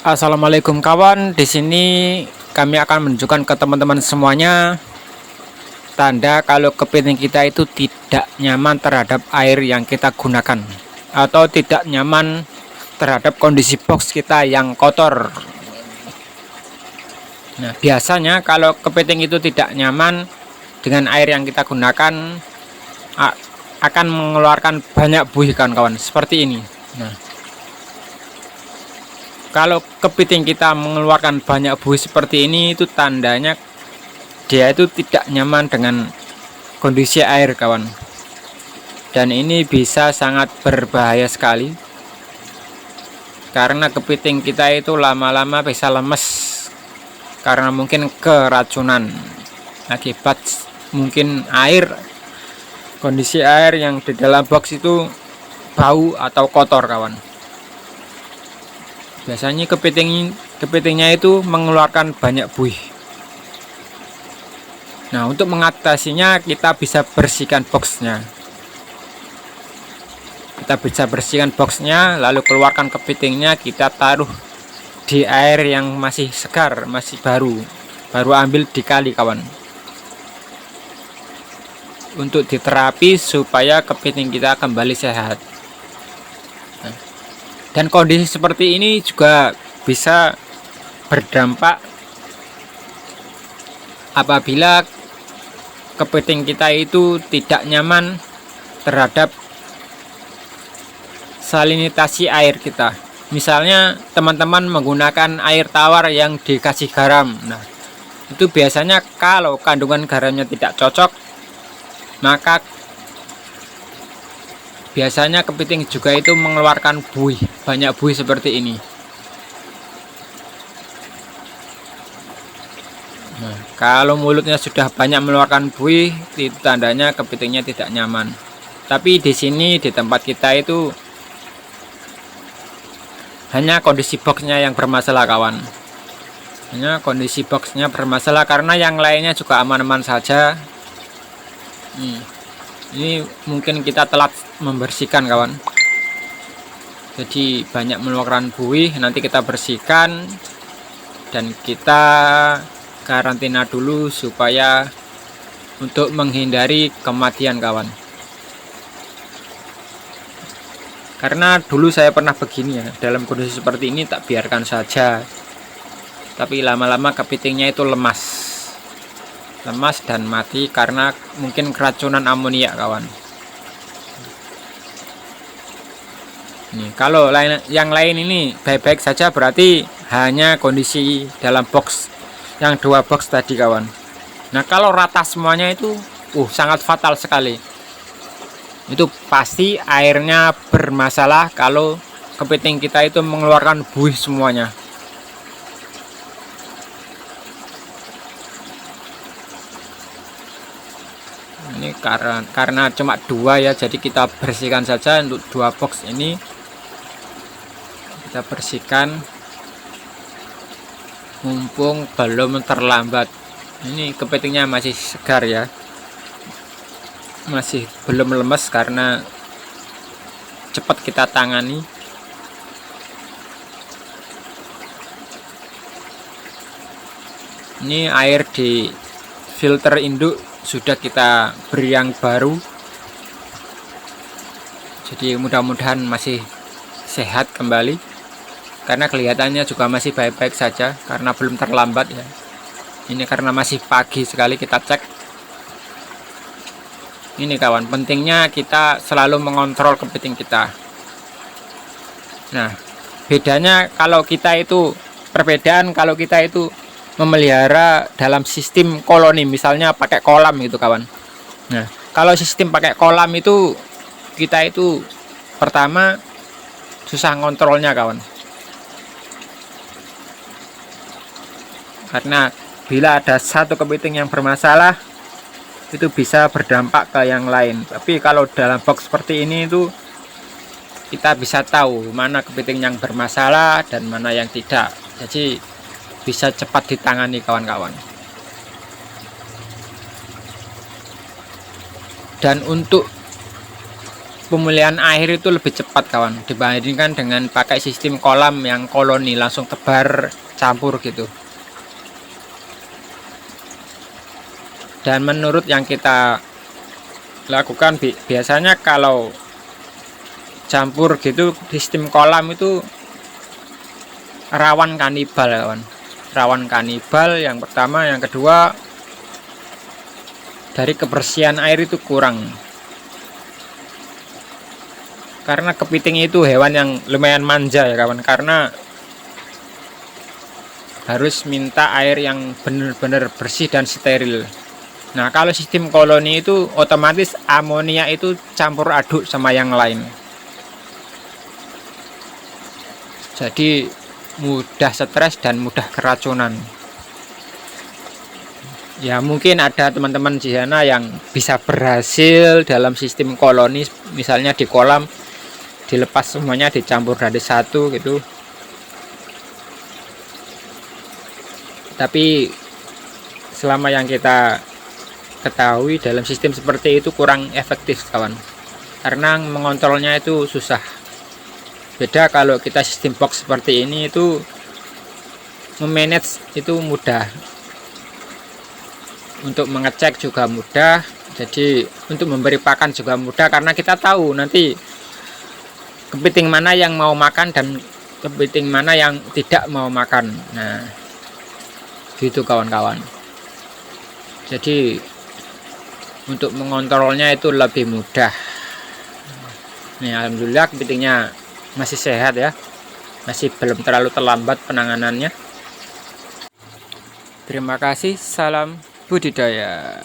Assalamualaikum kawan. Di sini kami akan menunjukkan ke teman-teman semuanya tanda kalau kepiting kita itu tidak nyaman terhadap air yang kita gunakan atau tidak nyaman terhadap kondisi box kita yang kotor. Nah, biasanya kalau kepiting itu tidak nyaman dengan air yang kita gunakan akan mengeluarkan banyak buih kawan-kawan seperti ini. Nah, kalau kepiting kita mengeluarkan banyak buih seperti ini, itu tandanya dia itu tidak nyaman dengan kondisi air kawan. Dan ini bisa sangat berbahaya sekali, karena kepiting kita itu lama-lama bisa lemes karena mungkin keracunan akibat mungkin kondisi air yang di dalam box itu bau atau kotor kawan. Biasanya kepitingnya itu mengeluarkan banyak buih. Nah, untuk mengatasinya kita bisa bersihkan boxnya. Kita bisa bersihkan boxnya, lalu keluarkan kepitingnya, kita taruh di air yang masih segar, masih baru ambil di kali kawan. Untuk diterapi supaya kepiting kita kembali sehat. Dan kondisi seperti ini juga bisa berdampak apabila kepiting kita itu tidak nyaman terhadap salinitasi air kita. Misalnya teman-teman menggunakan air tawar yang dikasih garam. Nah, itu biasanya kalau kandungan garamnya tidak cocok, maka biasanya kepiting juga itu mengeluarkan buih, banyak buih seperti ini. Nah, kalau mulutnya sudah banyak mengeluarkan buih, itu tandanya kepitingnya tidak nyaman. Tapi di sini di tempat kita itu hanya kondisi boxnya yang bermasalah kawan. Hanya kondisi boxnya bermasalah, karena yang lainnya juga aman-aman saja. Ini mungkin kita telat membersihkan kawan, jadi banyak mengeluarkan buih. Nanti kita bersihkan dan kita karantina dulu supaya untuk menghindari kematian kawan. Karena dulu saya pernah begini ya, dalam kondisi seperti ini tak biarkan saja, tapi lama-lama kepitingnya itu lemas dan mati karena mungkin keracunan amonia kawan. Nih, kalau yang lain ini baik-baik saja, berarti hanya kondisi dalam box yang 2 box tadi kawan. Nah, kalau rata semuanya itu sangat fatal sekali. Itu pasti airnya bermasalah kalau kepiting kita itu mengeluarkan buih semuanya. Ini karena cuma 2 ya, jadi kita bersihkan saja untuk 2 box ini. Kita bersihkan mumpung belum terlambat. Ini kepitingnya masih segar ya, masih belum lemes karena cepat kita tangani. Ini air di filter induk sudah kita beri yang baru, jadi mudah-mudahan masih sehat kembali, karena kelihatannya juga masih baik-baik saja karena belum terlambat ya. Ini karena masih pagi sekali kita cek. Ini kawan, pentingnya kita selalu mengontrol kepiting kita. Nah, perbedaan kalau kita itu memelihara dalam sistem koloni, misalnya pakai kolam gitu kawan. Nah, kalau sistem pakai kolam itu kita itu pertama susah ngontrolnya kawan, karena bila ada satu kepiting yang bermasalah itu bisa berdampak ke yang lain. Tapi kalau dalam box seperti ini itu kita bisa tahu mana kepiting yang bermasalah dan mana yang tidak, jadi bisa cepat ditangani kawan-kawan. Dan untuk pemulihan air itu lebih cepat kawan, dibandingkan dengan pakai sistem kolam yang koloni langsung tebar campur gitu. Dan menurut yang kita lakukan, biasanya kalau campur gitu sistem kolam itu rawan kanibal kawan, rawan kanibal yang pertama. Yang kedua, dari kebersihan air itu kurang, karena kepiting itu hewan yang lumayan manja ya kawan, karena harus minta air yang benar-benar bersih dan steril. Nah, kalau sistem koloni itu otomatis amonia itu campur aduk sama yang lain, jadi mudah stres dan mudah keracunan. Ya mungkin ada teman-teman di sana yang bisa berhasil dalam sistem koloni, misalnya di kolam dilepas semuanya, dicampur dari satu gitu. Tapi selama yang kita ketahui, dalam sistem seperti itu kurang efektif kawan, karena mengontrolnya itu susah. Beda kalau kita sistem box seperti ini, itu memanage itu mudah, untuk mengecek juga mudah, jadi untuk memberi pakan juga mudah, karena kita tahu nanti kepiting mana yang mau makan dan kepiting mana yang tidak mau makan. Nah gitu kawan-kawan, jadi untuk mengontrolnya itu lebih mudah. Nih alhamdulillah kepitingnya masih sehat ya, masih belum terlalu terlambat penanganannya. Terima kasih, salam budidaya.